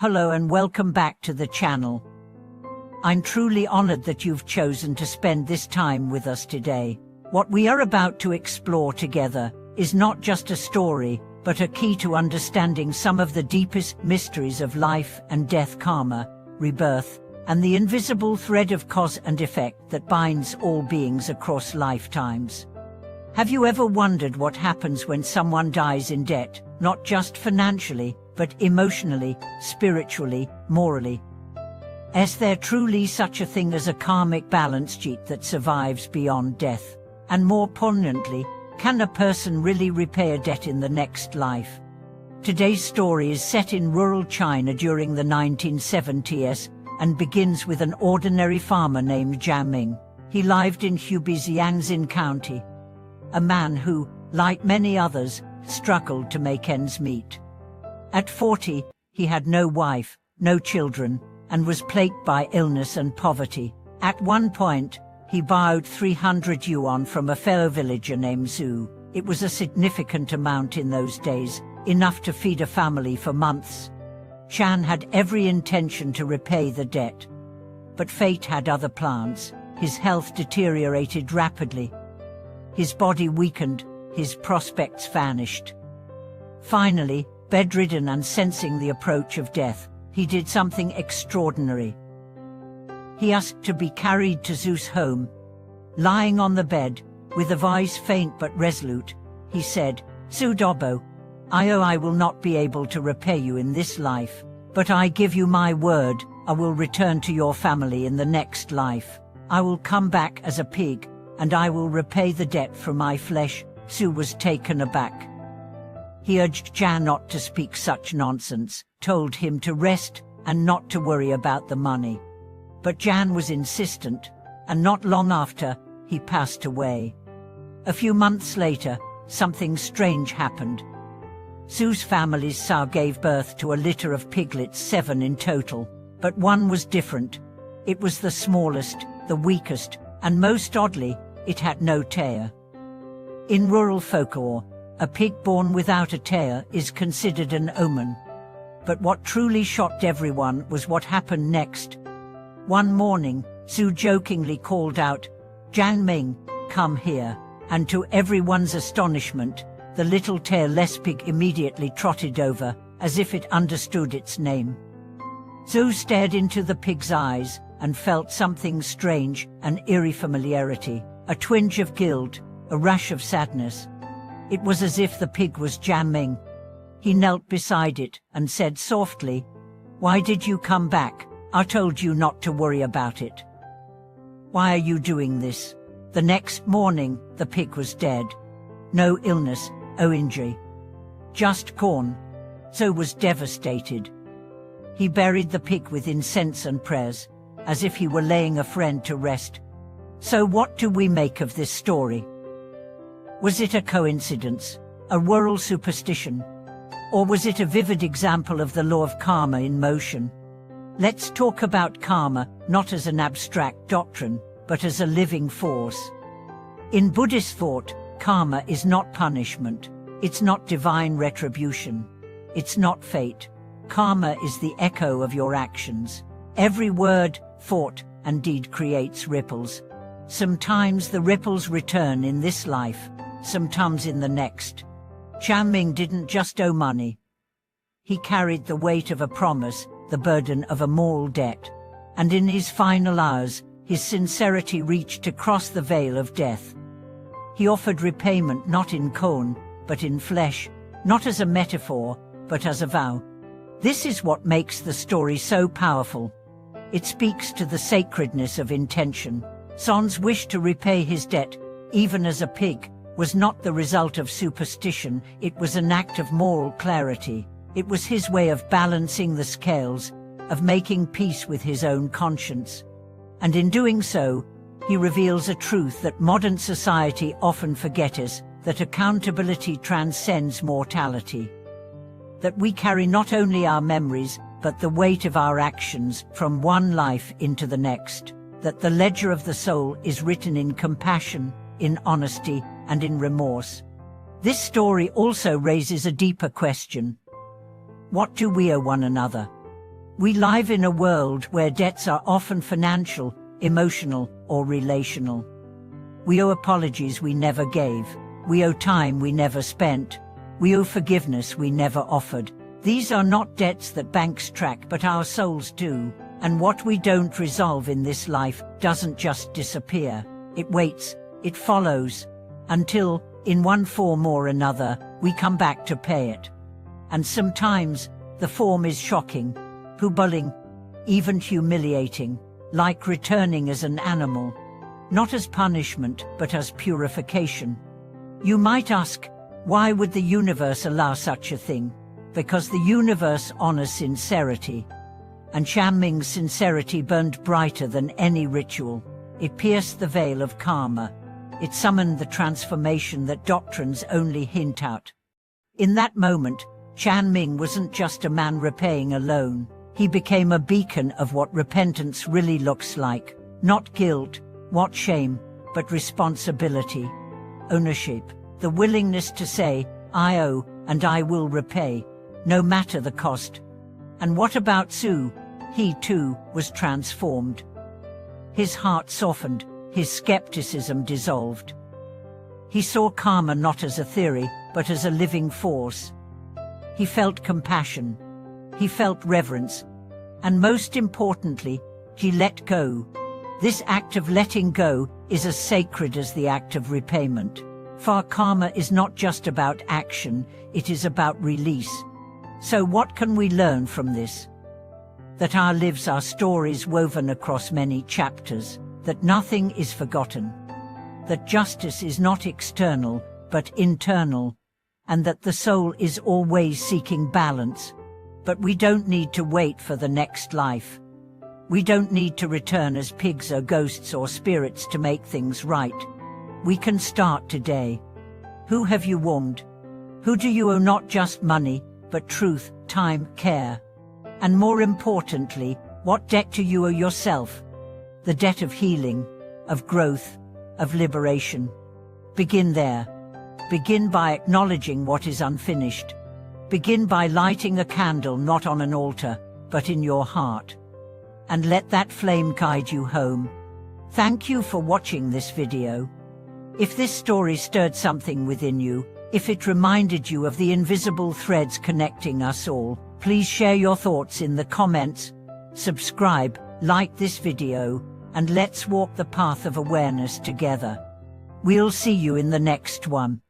Hello and welcome back to the channel. I'm truly honored that you've chosen to spend this time with us today. What we are about to explore together is not just a story, but a key to understanding some of the deepest mysteries of life and death, karma, rebirth, and the invisible thread of cause and effect that binds all beings across lifetimes. Have you ever wondered what happens when someone dies in debt, not just financially, but emotionally, spiritually, morally? Is there truly such a thing as a karmic balance sheet that survives beyond death? And more poignantly, can a person really repay a debt in the next life? Today's story is set in rural China during the 1970s and begins with an ordinary farmer named Jiang Ming. He lived in Hubei's Yangtze County. A man who, like many others, struggled to make ends meet. At 40, he had no wife, no children, and was plagued by illness and poverty. At one point, he borrowed 300 yuan from a fellow villager named Zhu. It was a significant amount in those days, enough to feed a family for months. Chan had every intention to repay the debt. But fate had other plans. His health deteriorated rapidly. His body weakened, his prospects vanished. Finally, bedridden and sensing the approach of death, he did something extraordinary. He asked to be carried to Zhu's home. Lying on the bed, with a voice faint but resolute, he said, "Zhu Dobo, I will not be able to repay you in this life, but I give you my word, I will return to your family in the next life. I will come back as a pig, and I will repay the debt from my flesh." Zhu was taken aback. He urged Jan not to speak such nonsense, told him to rest and not to worry about the money. But Jan was insistent, and not long after, he passed away. A few months later, something strange happened. Zhu's family's sow gave birth to a litter of piglets, 7 in total, but one was different. It was the smallest, the weakest, and most oddly, it had no tail. In rural folklore, a pig born without a tail is considered an omen. But what truly shocked everyone was what happened next. One morning, Zhu jokingly called out, "Jiang Ming, come here," and to everyone's astonishment, the little tailless pig immediately trotted over, as if it understood its name. Zhu stared into the pig's eyes and felt something strange, an eerie familiarity, a twinge of guilt, a rush of sadness. It was as if the pig was Jiang Ming. He knelt beside it and said softly, "Why did you come back? I told you not to worry about it. Why are you doing this?" The next morning, the pig was dead. No illness, no injury. Just corn. Zhu was devastated. He buried the pig with incense and prayers, as if he were laying a friend to rest. So what do we make of this story? Was it a coincidence, a rural superstition, or was it a vivid example of the law of karma in motion? Let's talk about karma, not as an abstract doctrine, but as a living force. In Buddhist thought, karma is not punishment, it's not divine retribution, it's not fate. Karma is the echo of your actions. Every word, thought, and deed creates ripples. Sometimes the ripples return in this life, sometimes in the next. Jiang Ming didn't just owe money. He carried the weight of a promise, the burden of a moral debt. And in his final hours, his sincerity reached across the veil of death. He offered repayment not in coin, but in flesh, not as a metaphor, but as a vow. This is what makes the story so powerful. It speaks to the sacredness of intention. Zhu's wish to repay his debt, even as a pig, was not the result of superstition, it was an act of moral clarity. It was his way of balancing the scales, of making peace with his own conscience. And in doing so, he reveals a truth that modern society often forgets, that accountability transcends mortality. That we carry not only our memories, but the weight of our actions from one life into the next. That the ledger of the soul is written in compassion, in honesty, and in remorse. This story also raises a deeper question. What do we owe one another? We live in a world where debts are often financial, emotional, or relational. We owe apologies we never gave. We owe time we never spent. We owe forgiveness we never offered. These are not debts that banks track, but our souls do. And what we don't resolve in this life doesn't just disappear. It waits, it follows, until, in one form or another, we come back to pay it. And sometimes, the form is shocking, humbling, even humiliating, like returning as an animal. Not as punishment, but as purification. You might ask, why would the universe allow such a thing? Because the universe honors sincerity. And Chan Ming's sincerity burned brighter than any ritual. It pierced the veil of karma. It summoned the transformation that doctrines only hint at. In that moment, Chan Ming wasn't just a man repaying a loan. He became a beacon of what repentance really looks like. Not guilt, not shame, but responsibility. Ownership. The willingness to say, I owe, and I will repay, no matter the cost. And what about Su? He too was transformed. His heart softened, his skepticism dissolved. He saw karma not as a theory, but as a living force. He felt compassion. He felt reverence. And most importantly, he let go. This act of letting go is as sacred as the act of repayment. For karma is not just about action, it is about release. So what can we learn from this? That our lives are stories woven across many chapters, that nothing is forgotten, that justice is not external, but internal, and that the soul is always seeking balance. But we don't need to wait for the next life. We don't need to return as pigs or ghosts or spirits to make things right. We can start today. Who have you wronged? Who do you owe not just money, but truth, time, care? And more importantly, what debt do you owe yourself? The debt of healing, of growth, of liberation. Begin there. Begin by acknowledging what is unfinished. Begin by lighting a candle not on an altar, but in your heart. And let that flame guide you home. Thank you for watching this video. If this story stirred something within you, if it reminded you of the invisible threads connecting us all, please share your thoughts in the comments, subscribe, like this video, and let's walk the path of awareness together. We'll see you in the next one.